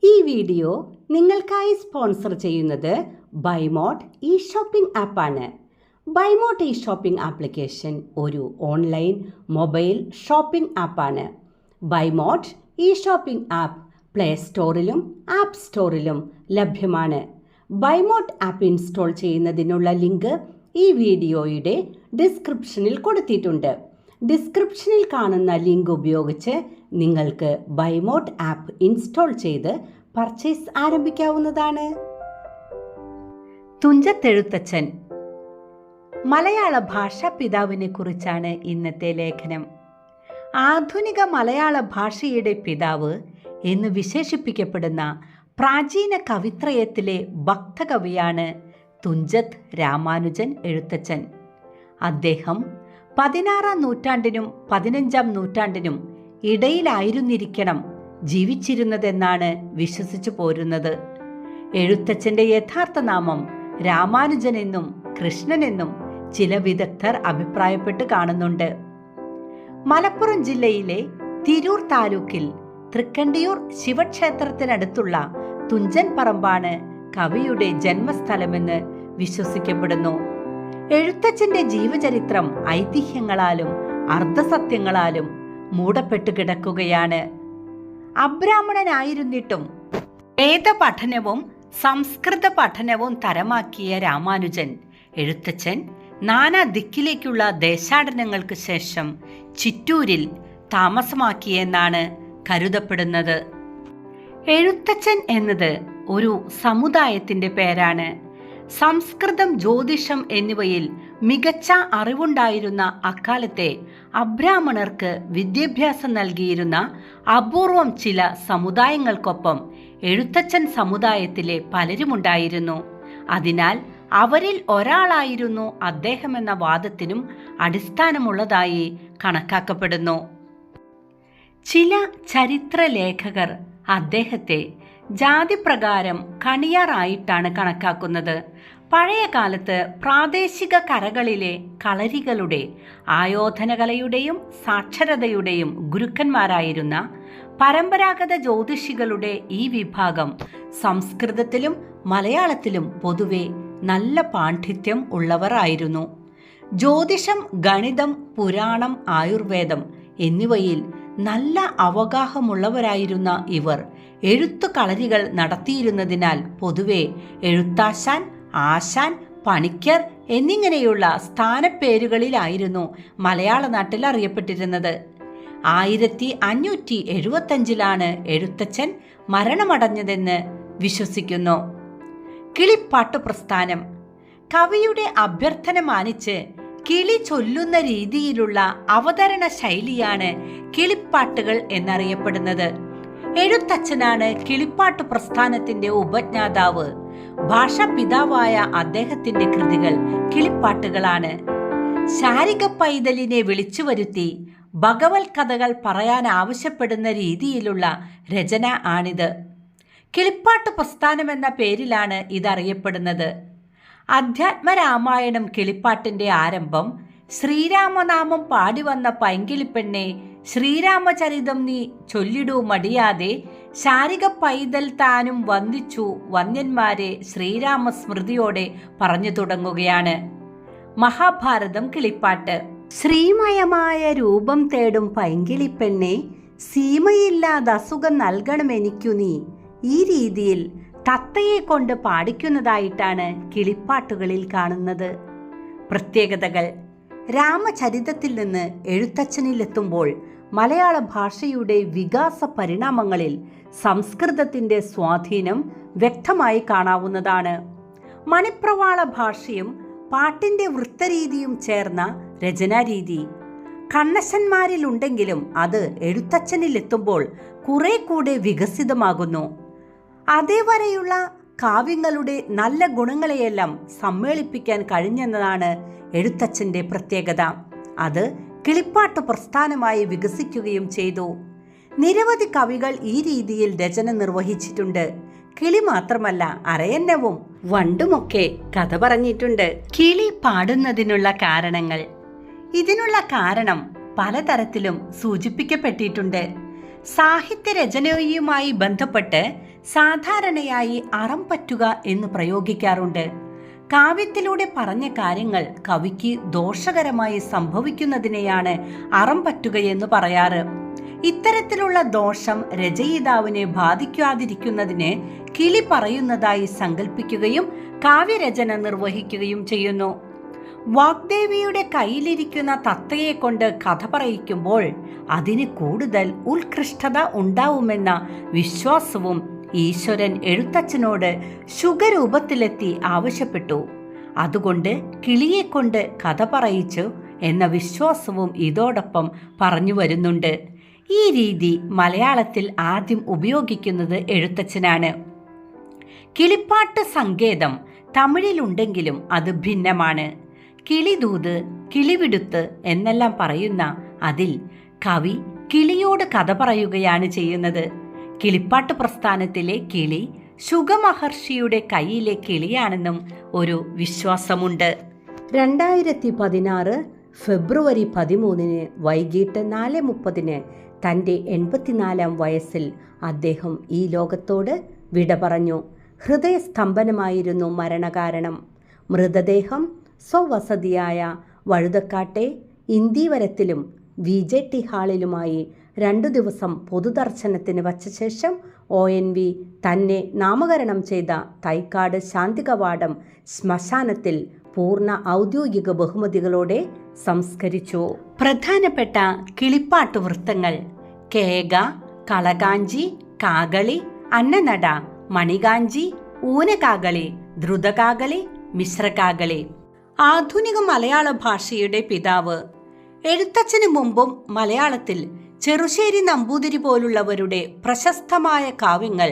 ഈ വീഡിയോ നിങ്ങൾക്കായി സ്പോൺസർ ചെയ്യുന്നത് ബൈമോട്ട് ഇ ഷോപ്പിംഗ് ആപ്പാണ്. ബൈമോട്ട് ഇ ഷോപ്പിംഗ് ആപ്ലിക്കേഷൻ ഒരു ഓൺലൈൻ മൊബൈൽ ഷോപ്പിംഗ് ആപ്പാണ്. ബൈമോട്ട് ഇ ഷോപ്പിംഗ് ആപ്പ് പ്ലേ സ്റ്റോറിലും ആപ്പ് സ്റ്റോറിലും ലഭ്യമാണ്. ബൈമോട്ട് ആപ്പ് ഇൻസ്റ്റാൾ ചെയ്യുന്നതിനുള്ള ലിങ്ക് ഈ വീഡിയോയുടെ ഡിസ്ക്രിപ്ഷനിൽ കൊടുത്തിട്ടുണ്ട്. ഡിസ്ക്രിപ്ഷനിൽ കാണുന്ന ലിങ്ക് ഉപയോഗിച്ച് നിങ്ങൾക്ക് ബൈമോട്ട് ആപ്പ് ഇൻസ്റ്റാൾ ചെയ്ത് പർച്ചേസ് ആരംഭിക്കാവുന്നതാണ്. തുഞ്ചത്തെഴുത്തച്ഛൻ മലയാള ഭാഷാ പിതാവിനെ കുറിച്ചാണ് ഇന്നത്തെ ലേഖനം. ആധുനിക മലയാള ഭാഷയുടെ പിതാവ് എന്ന് വിശേഷിപ്പിക്കപ്പെടുന്ന പ്രാചീന കവിത്രയത്തിലെ ഭക്തകവിയാണ് തുഞ്ചത്ത് രാമാനുജൻ എഴുത്തച്ഛൻ. അദ്ദേഹം 16-ാം നൂറ്റാണ്ടിനും 15-ാം നൂറ്റാണ്ടിനും ഇടയിലായിരുന്നിരിക്കണം ജീവിച്ചിരുന്നതെന്നാണ് വിശ്വസിച്ചു പോരുന്നത്. എഴുത്തച്ഛൻ്റെ യഥാർത്ഥ നാമം രാമാനുജനെന്നും കൃഷ്ണനെന്നും ചില വിദഗ്ധർ അഭിപ്രായപ്പെട്ട് കാണുന്നുണ്ട്. മലപ്പുറം ജില്ലയിലെ തിരൂർ താലൂക്കിൽ തൃക്കണ്ടിയൂർ ശിവക്ഷേത്രത്തിനടുത്തുള്ള തുഞ്ചൻ പറമ്പാണ് കവിയുടെ ജന്മസ്ഥലമെന്ന് വിശ്വസിക്കപ്പെടുന്നു. എഴുത്തച്ഛൻ്റെ ജീവചരിത്രം ഐതിഹ്യങ്ങളാലും അർദ്ധസത്യങ്ങളാലും മൂടപ്പെട്ടു കിടക്കുകയാണ്. അബ്രാഹ്മണനായിരുന്നിട്ടും വേദപഠനവും സംസ്കൃത പഠനവും തരമാക്കിയ രാമാനുജൻ എഴുത്തച്ഛൻ നാനാ ദിക്കിലേക്കുള്ള ദേശാടനങ്ങൾക്ക് ശേഷം ചിറ്റൂരിൽ താമസമാക്കിയെന്നാണ് കരുതപ്പെടുന്നത്. എഴുത്തച്ഛൻ എന്നത് ഒരു സമുദായത്തിൻ്റെ പേരാണ്. സംസ്കൃതം, ജ്യോതിഷം എന്നിവയിൽ മികച്ച അറിവുണ്ടായിരുന്ന അക്കാലത്തെ അബ്രാഹ്മണർക്ക് വിദ്യാഭ്യാസം നൽകിയിരുന്ന അപൂർവം ചില സമുദായങ്ങൾക്കൊപ്പം എഴുത്തച്ഛൻ സമുദായത്തിലെ പലരുമുണ്ടായിരുന്നു. അതിനാൽ അവരിൽ ഒരാളായിരുന്നു അദ്ദേഹമെന്ന വാദത്തിനും അടിസ്ഥാനമുള്ളതായി കണക്കാക്കപ്പെടുന്നു. ചില ചരിത്രലേഖകർ അദ്ദേഹത്തെ ജാതിപ്രകാരം കണിയാറായിട്ടാണ് കണക്കാക്കുന്നത്. പഴയ കാലത്ത് പ്രാദേശിക കരകളിലെ കളരികളുടെ ആയോധനകലയുടെയും സാക്ഷരതയുടെയും ഗുരുക്കന്മാരായിരുന്ന പരമ്പരാഗത ജ്യോതിഷികളുടെ ഈ വിഭാഗം സംസ്കൃതത്തിലും മലയാളത്തിലും പൊതുവെ നല്ല പാണ്ഡിത്യം ഉള്ളവർ ആയിരുന്നു. ജ്യോതിഷം, ഗണിതം, പുരാണം, ആയുർവേദം എന്നിവയിൽ നല്ല അവഗാഹമുള്ളവരായിരുന്ന ഇവർ എഴുത്തു കളരികൾ നടത്തിയിരുന്നതിനാൽ പൊതുവെ എഴുത്താശാൻ, ആശാൻ, പണിക്കർ എന്നിങ്ങനെയുള്ള സ്ഥാനപ്പേരുകളിലായിരുന്നു മലയാള നാട്ടിൽ അറിയപ്പെട്ടിരുന്നത്. 1575 എഴുത്തച്ഛൻ മരണമടഞ്ഞതെന്ന് വിശ്വസിക്കുന്നു. കിളിപ്പാട്ടു പ്രസ്ഥാനം കവിയുടെ അഭ്യർത്ഥന മാനിച്ച് കിളി ചൊല്ലുന്ന രീതിയിലുള്ള അവതരണ ശൈലിയാണ് കിളിപ്പാട്ടുകൾ എന്നറിയപ്പെടുന്നത്. എഴുത്തച്ഛനാണ് കിളിപ്പാട്ടു പ്രസ്ഥാനത്തിന്റെ ഉപജ്ഞാതാവ്. ഭാഷാ പിതാവായ അദ്ദേഹത്തിന്റെ കൃതികൾ കിളിപ്പാട്ടുകളാണ്. ശാരിക പൈതലിനെ വിളിച്ചു വരുത്തി ഭഗവത് കഥകൾ പറയാൻ ആവശ്യപ്പെടുന്ന രീതിയിലുള്ള രചന ആണിത്. കിളിപ്പാട്ടു പ്രസ്ഥാനം എന്ന പേരിലാണ് ഇതറിയപ്പെടുന്നത്. അധ്യാത്മരാമായണം കിളിപ്പാട്ടിന്റെ ആരംഭം ശ്രീരാമനാമം പാടിവന്ന പൈങ്കിളിപ്പെണ്ണെ ശ്രീരാമചരിതം നീ ചൊല്ലിടൂ മടിയാതെ ശാരിക പൈതൽ താനും വന്ദിച്ചു വന്യന്മാരെ ശ്രീരാമസ്മൃതിയോടെ പറഞ്ഞു തുടങ്ങുകയാണ്. മഹാഭാരതം കിളിപ്പാട്ട്. ശ്രീമയമായ രൂപം തേടും പൈങ്കിളിപ്പെണ്ണെ സീമയില്ലാതസുഖം നൽകണമെനിക്കു നീ. ഈ രീതിയിൽ തത്തയെ കൊണ്ട് പാടിക്കുന്നതായിട്ടാണ് കിളിപ്പാട്ടുകളിൽ കാണുന്നത്. പ്രത്യേകതകൾ. രാമചരിതത്തിൽ നിന്ന് എഴുത്തച്ഛനിലെത്തുമ്പോൾ മലയാള ഭാഷയുടെ വികാസ പരിണാമങ്ങളിൽ സംസ്കൃതത്തിൻ്റെ സ്വാധീനം വ്യക്തമായി കാണാവുന്നതാണ്. മണിപ്രവാള ഭാഷയും പാട്ടിൻ്റെ വൃത്തരീതിയും ചേർന്ന രചനാരീതി കണ്ണശന്മാരിലുണ്ടെങ്കിലും അത് എഴുത്തച്ഛനിലെത്തുമ്പോൾ കുറെ കൂടെ വികസിതമാകുന്നു. അതേവരെയുള്ള കാവ്യങ്ങളുടെ നല്ല ഗുണങ്ങളെയെല്ലാം സമ്മേളിപ്പിക്കാൻ കഴിഞ്ഞെന്നതാണ് എഴുത്തച്ഛൻ്റെ പ്രത്യേകത. അത് കിളിപ്പാട്ട് പ്രസ്ഥാനമായി വികസിക്കുകയും ചെയ്തു. നിരവധി കവികൾ ഈ രീതിയിൽ രചന നിർവഹിച്ചിട്ടുണ്ട്. കിളി മാത്രമല്ല, അരയന്നവും വണ്ടുമൊക്കെ കഥ പറഞ്ഞിട്ടുണ്ട്. കിളി പാടുന്നതിനുള്ള കാരണങ്ങൾ. ഇതിനുള്ള കാരണം പലതരത്തിലും സൂചിപ്പിക്കപ്പെട്ടിട്ടുണ്ട്. സാഹിത്യരചനയുമായി ബന്ധപ്പെട്ട് സാധാരണയായി അറം പറ്റുക എന്ന് പ്രയോഗിക്കാറുണ്ട്. കാവ്യത്തിലൂടെ പറഞ്ഞ കാര്യങ്ങൾ കവിക്ക് ദോഷകരമായി സംഭവിക്കുന്നതിനെയാണ് അറം പറ്റുകയെന്ന് പറയാറ്. ഇത്തരത്തിലുള്ള ദോഷം രചയിതാവിനെ ബാധിക്കാതിരിക്കുന്നതിന് കിളി പറയുന്നതായി സങ്കല്പിക്കുകയും കാവ്യരചന നിർവഹിക്കുകയും ചെയ്യുന്നു. വാഗ്ദേവിയുടെ കയ്യിലിരിക്കുന്ന തത്തയെ കൊണ്ട് കഥ പറയിക്കുമ്പോൾ അതിന് കൂടുതൽ ഉത്കൃഷ്ടത ഉണ്ടാവുമെന്ന വിശ്വാസവും ഈശ്വരൻ എഴുത്തച്ഛനോട് ശുഗരൂപത്തിലെത്തി ആവശ്യപ്പെട്ടു. അതുകൊണ്ട് കിളിയെക്കൊണ്ട് കഥ പറയിച്ചു എന്ന വിശ്വാസവും ഇതോടൊപ്പം പറഞ്ഞു വരുന്നുണ്ട്. ഈ രീതി മലയാളത്തിൽ ആദ്യം ഉപയോഗിക്കുന്നത് എഴുത്തച്ഛനാണ്. കിളിപ്പാട്ട് സങ്കേതം തമിഴിലുണ്ടെങ്കിലും അത് ഭിന്നമാണ്. കിളിദൂത്, കിളിവിടുത്ത് എന്നെല്ലാം പറയുന്ന അതിൽ കവി കിളിയോട് കഥ പറയുകയാണ് ചെയ്യുന്നത്. കിളിപ്പാട്ട് പ്രസ്ഥാനത്തിലെ കിളി ശുഗമഹർഷിയുടെ കയ്യിലെ കിളിയാണെന്നും ഒരു വിശ്വാസമുണ്ട്. 2016 ഫെബ്രുവരി 13 വൈകിട്ട് 4:30 തൻ്റെ 84-ാം വയസ്സിൽ അദ്ദേഹം ഈ ലോകത്തോട് വിട പറഞ്ഞു. ഹൃദയസ്തംഭനമായിരുന്നു മരണകാരണം. മൃതദേഹം സ്വവസതിയായ വഴുതക്കാട്ടെ ഇന്ദീവരത്തിലും VJT ഹാളിലുമായി 2 ദിവസം പൊതുദർശനത്തിന് വച്ച ശേഷം ONV തന്നെ നാമകരണം ചെയ്ത തൈക്കാട് ശാന്തികവാടം ശ്മശാനത്തിൽ പൂർണ്ണ ഔദ്യോഗിക ബഹുമതികളോടെ സംസ്കരിച്ചു. പ്രധാനപ്പെട്ട കിളിപ്പാട്ട് വൃത്തങ്ങൾ: കേക, കളകാഞ്ചി, കാകളി, അന്നനട, മണികാഞ്ചി, ഊനകാകളി, ദ്രുതകാകളി, മിശ്രകാകളി. ആധുനിക മലയാള ഭാഷയുടെ പിതാവ്. എഴുത്തച്ഛന് മുമ്പും മലയാളത്തിൽ ചെറുശ്ശേരി നമ്പൂതിരി പോലുള്ളവരുടെ പ്രശസ്തമായ കാവ്യങ്ങൾ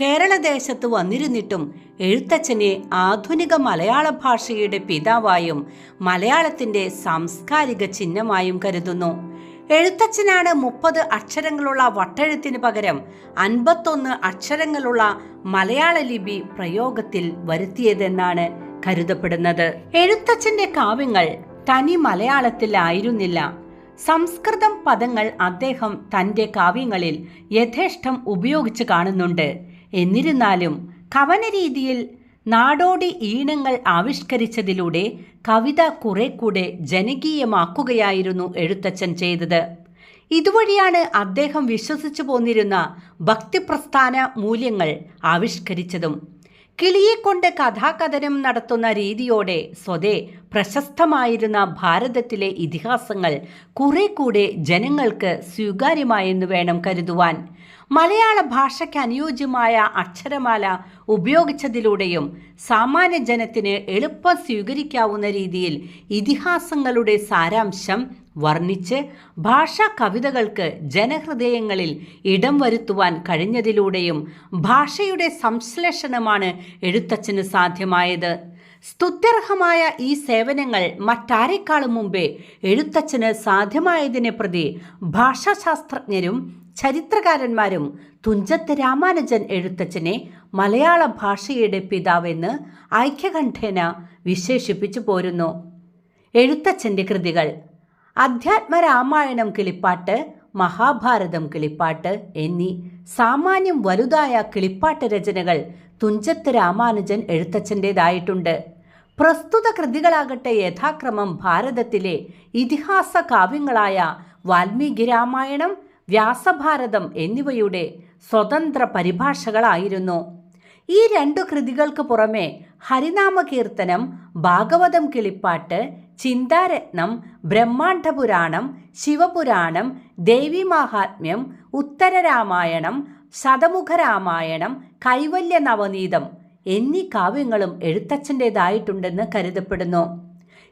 കേരളദേശത്ത് വന്നിരുന്നിട്ടും എഴുത്തച്ഛനെ ആധുനിക മലയാള ഭാഷയുടെ പിതാവായും മലയാളത്തിൻ്റെ സാംസ്കാരിക ചിഹ്നമായും കരുതുന്നു. എഴുത്തച്ഛനാണ് 30 അക്ഷരങ്ങളുള്ള വട്ടെഴുത്തിന് പകരം 51 അക്ഷരങ്ങളുള്ള മലയാള ലിപി പ്രയോഗത്തിൽ വരുത്തിയതെന്നാണ് കരുതപ്പെടുന്നത്. എഴുത്തച്ഛൻ്റെ കാവ്യങ്ങൾ തനി മലയാളത്തിലായിരുന്നില്ല. സംസ്കൃതം പദങ്ങൾ അദ്ദേഹം തൻ്റെ കാവ്യങ്ങളിൽ യഥേഷ്ടം ഉപയോഗിച്ച് കാണുന്നുണ്ട്. എന്നിരുന്നാലും കവനരീതിയിൽ നാടോടി ഈണങ്ങൾ ആവിഷ്കരിച്ചതിലൂടെ കവിത കുറെ കൂടെ ജനകീയമാക്കുകയായിരുന്നു എഴുത്തച്ഛൻ ചെയ്തത്. ഇതുവഴിയാണ് അദ്ദേഹം വിശ്വസിച്ചു പോന്നിരുന്ന ഭക്തിപ്രസ്ഥാന മൂല്യങ്ങൾ ആവിഷ്കരിച്ചതും. കിളിയെക്കൊണ്ട് കഥാകഥനം നടത്തുന്ന രീതിയോടെ സ്വതേ പ്രശസ്തമായിരുന്ന ഭാരതത്തിലെ ഇതിഹാസങ്ങൾ കുറെ കൂടെ ജനങ്ങൾക്ക് സ്വീകാര്യമായെന്ന് വേണം കരുതുവാൻ. മലയാള ഭാഷയ്ക്ക് അനുയോജ്യമായ അക്ഷരമാല ഉപയോഗിച്ചതിലൂടെയും സാമാന്യ ജനത്തിന് എളുപ്പം സ്വീകരിക്കാവുന്ന രീതിയിൽ ഇതിഹാസങ്ങളുടെ സാരാംശം വർണ്ണിച്ച് ഭാഷാ കവിതകൾക്ക് ജനഹൃദയങ്ങളിൽ ഇടം വരുത്തുവാൻ കഴിഞ്ഞതിലൂടെയും ഭാഷയുടെ സംശ്ലേഷണമാണ് എഴുത്തച്ഛന് സാധ്യമായത്. സ്തുത്യർഹമായ ഈ സേവനങ്ങൾ മറ്റാരെക്കാളും മുമ്പേ എഴുത്തച്ഛന് സാധ്യമായതിനെ പ്രതി ഭാഷാശാസ്ത്രജ്ഞരും ചരിത്രകാരന്മാരും തുഞ്ചത്ത് രാമാനുജൻ എഴുത്തച്ഛനെ മലയാള ഭാഷയുടെ പിതാവെന്ന് ഐക്യകണ്ഠേന വിശേഷിപ്പിച്ചു പോരുന്നു. എഴുത്തച്ഛൻ്റെ കൃതികൾ: അധ്യാത്മരാമായണം കിളിപ്പാട്ട്, മഹാഭാരതം കിളിപ്പാട്ട് എന്നീ സാമാന്യം വലുതായ കിളിപ്പാട്ട് രചനകൾ തുഞ്ചത്ത് രാമാനുജൻ എഴുത്തച്ഛൻ്റെതായിട്ടുണ്ട്. പ്രസ്തുത കൃതികളാകട്ടെ യഥാക്രമം ഭാരതത്തിലെ ഇതിഹാസ കാവ്യങ്ങളായ വാൽമീകി രാമായണം, വ്യാസഭാരതം എന്നിവയുടെ സ്വതന്ത്ര പരിഭാഷകളായിരുന്നു. ഈ 2 കൃതികൾക്ക് പുറമെ ഹരിനാമകീർത്തനം, ഭാഗവതം കിളിപ്പാട്ട്, ചിന്താരത്നം, ബ്രഹ്മാണ്ഡപുരാണം, ശിവപുരാണം, ദേവീമാഹാത്മ്യം, ഉത്തരരാമായണം, ശതമുഖരാമായണം, കൈവല്യ നവനീതം എന്നീ കാവ്യങ്ങളും എഴുത്തച്ഛൻ്റെതായിട്ടുണ്ടെന്ന് കരുതപ്പെടുന്നു.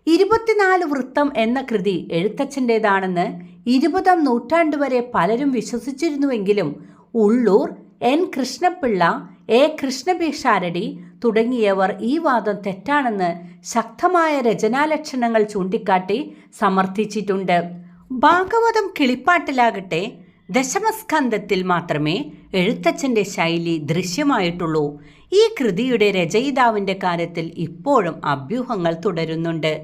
24 വൃത്തം എന്ന കൃതി എഴുത്തച്ഛൻ്റെതാണെന്ന് 20-ാം നൂറ്റാണ്ട് വരെ പലരും വിശ്വസിച്ചിരുന്നുവെങ്കിലും ഉള്ളൂർ, N കൃഷ്ണപിള്ള, A കൃഷ്ണപിഷാരടി തുടങ്ങിയവർ ഈ വാദം തെറ്റാണെന്ന് ശക്തമായ രചനാലക്ഷണങ്ങൾ ചൂണ്ടിക്കാട്ടി സമർത്ഥിച്ചിട്ടുണ്ട്. ഭാഗവതം കിളിപ്പാട്ടിലാകട്ടെ ദശമസ്കന്ധത്തിൽ മാത്രമേ എഴുത്തച്ഛൻ്റെ ശൈലി ദൃശ്യമായിട്ടുള്ളൂ. ഈ കൃതിയുടെ രചയിതാവിൻ്റെ കാര്യത്തിൽ ഇപ്പോഴും അഭ്യൂഹങ്ങൾ തുടരുന്നുണ്ട്.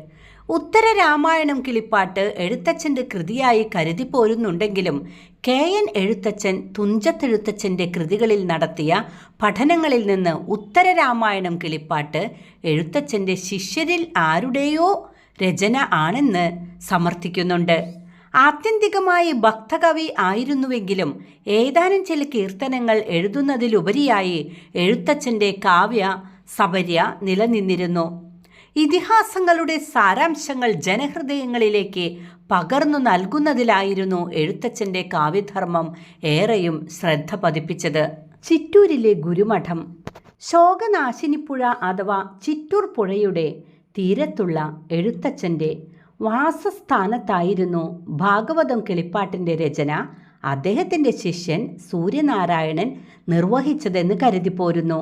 ഉത്തര രാമായണം കിളിപ്പാട്ട് എഴുത്തച്ഛൻ്റെ കൃതിയായി കരുതിപ്പോരുന്നുണ്ടെങ്കിലും KN എഴുത്തച്ഛൻ തുഞ്ചത്തെഴുത്തച്ഛൻ്റെ കൃതികളിൽ നടത്തിയ പഠനങ്ങളിൽ നിന്ന് ഉത്തര രാമായണം കിളിപ്പാട്ട് എഴുത്തച്ഛൻ്റെ ശിഷ്യരിൽ ആരുടെയോ രചന ആണെന്ന് സമർത്ഥിക്കുന്നുണ്ട്. ആത്യന്തികമായി ഭക്തകവി ആയിരുന്നുവെങ്കിലും ഏതാനും ചില കീർത്തനങ്ങൾ എഴുതുന്നതിലുപരിയായി എഴുത്തച്ഛൻ്റെ കാവ്യ സപര്യ നിലനിന്നിരുന്നു. ഇതിഹാസങ്ങളുടെ സാരാംശങ്ങൾ ജനഹൃദയങ്ങളിലേക്ക് പകർന്നു നൽകുന്നതിലായിരുന്നു എഴുത്തച്ഛൻ്റെ കാവ്യധർമ്മം ഏറെയും ശ്രദ്ധ പതിപ്പിച്ചത്. ചിറ്റൂരിലെ ഗുരുമഠം ശോകനാശിനിപ്പുഴ അഥവാ ചിറ്റൂർ പുഴയുടെ തീരത്തുള്ള എഴുത്തച്ഛൻ്റെ വാസസ്ഥാനത്തായിരുന്നു ഭാഗവതം കിളിപ്പാട്ടിൻ്റെ രചന അദ്ദേഹത്തിൻ്റെ ശിഷ്യൻ സൂര്യനാരായണൻ നിർവഹിച്ചതെന്ന് കരുതിപ്പോരുന്നു.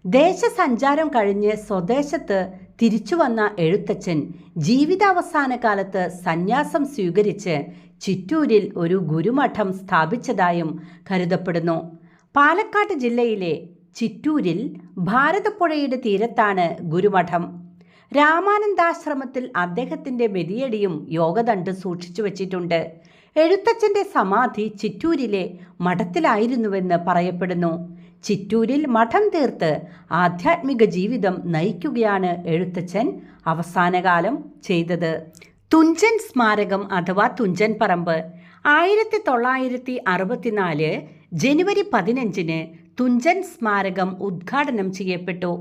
ദേശസഞ്ചാരം കഴിഞ്ഞ് സ്വദേശത്ത് തിരിച്ചു വന്ന എഴുത്തച്ഛൻ ജീവിതാവസാന കാലത്ത് സന്യാസം സ്വീകരിച്ച് ചിറ്റൂരിൽ ഒരു ഗുരുമഠം സ്ഥാപിച്ചതായും കരുതപ്പെടുന്നു. പാലക്കാട് ജില്ലയിലെ ചിറ്റൂരിൽ ഭാരതപ്പുഴയുടെ തീരത്താണ് ഗുരുമഠം. രാമാനന്ദാശ്രമത്തിൽ അദ്ദേഹത്തിൻ്റെ മെതിയടിയും യോഗദണ്ഡ് സൂക്ഷിച്ചു വച്ചിട്ടുണ്ട്. എഴുത്തച്ഛൻ്റെ സമാധി ചിറ്റൂരിലെ മഠത്തിലായിരുന്നുവെന്ന് പറയപ്പെടുന്നു. ചിറ്റൂരിൽ മഠം തീർത്ത് ആധ്യാത്മിക ജീവിതം നയിക്കുകയാണ് എഴുത്തച്ഛൻ അവസാനകാലം ചെയ്തത്. തുഞ്ചൻ സ്മാരകം അഥവാ തുഞ്ചൻ പറമ്പ് 1964 ജനുവരി 15 തുഞ്ചൻ സ്മാരകം ഉദ്ഘാടനം ചെയ്യപ്പെട്ടു.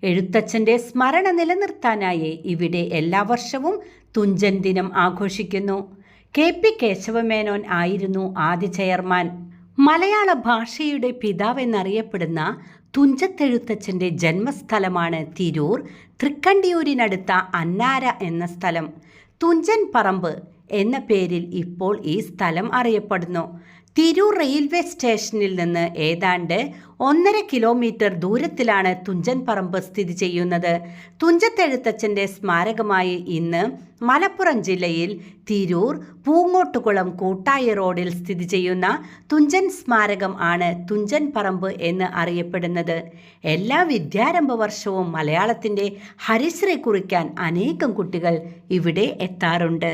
എഴുത്തച്ഛൻ്റെ സ്മരണ നിലനിർത്താനായി ഇവിടെ എല്ലാ വർഷവും തുഞ്ചൻ ദിനം ആഘോഷിക്കുന്നു. KP കേശവമേനോൻ ആയിരുന്നു ആദ്യ ചെയർമാൻ. മലയാള ഭാഷയുടെ പിതാവെന്നറിയപ്പെടുന്ന തുഞ്ചത്തെഴുത്തച്ഛൻ്റെ ജന്മസ്ഥലമാണ് തിരൂർ തൃക്കണ്ടിയൂരിനടുത്ത അന്നാര എന്ന സ്ഥലം. തുഞ്ചൻ പറമ്പ് എന്ന പേരിൽ ഇപ്പോൾ ഈ സ്ഥലം അറിയപ്പെടുന്നു. തിരൂർ റെയിൽവേ സ്റ്റേഷനിൽ നിന്ന് ഏതാണ്ട് 1.5 കിലോമീറ്റർ ദൂരത്തിലാണ് തുഞ്ചൻ പറമ്പ് സ്ഥിതി ചെയ്യുന്നത്. തുഞ്ചത്തെഴുത്തച്ഛൻ്റെ സ്മാരകമായി ഇന്ന് മലപ്പുറം ജില്ലയിൽ തിരൂർ പൂങ്ങോട്ടുകുളം കൂട്ടായി റോഡിൽ സ്ഥിതി ചെയ്യുന്ന തുഞ്ചൻ സ്മാരകം ആണ് തുഞ്ചൻ പറമ്പ് എന്ന് അറിയപ്പെടുന്നത്. എല്ലാ വിദ്യാരംഭ വർഷവും മലയാളത്തിൻ്റെ ഹരിശ്രീ കുറിക്കാൻ അനേകം കുട്ടികൾ ഇവിടെ എത്താറുണ്ട്.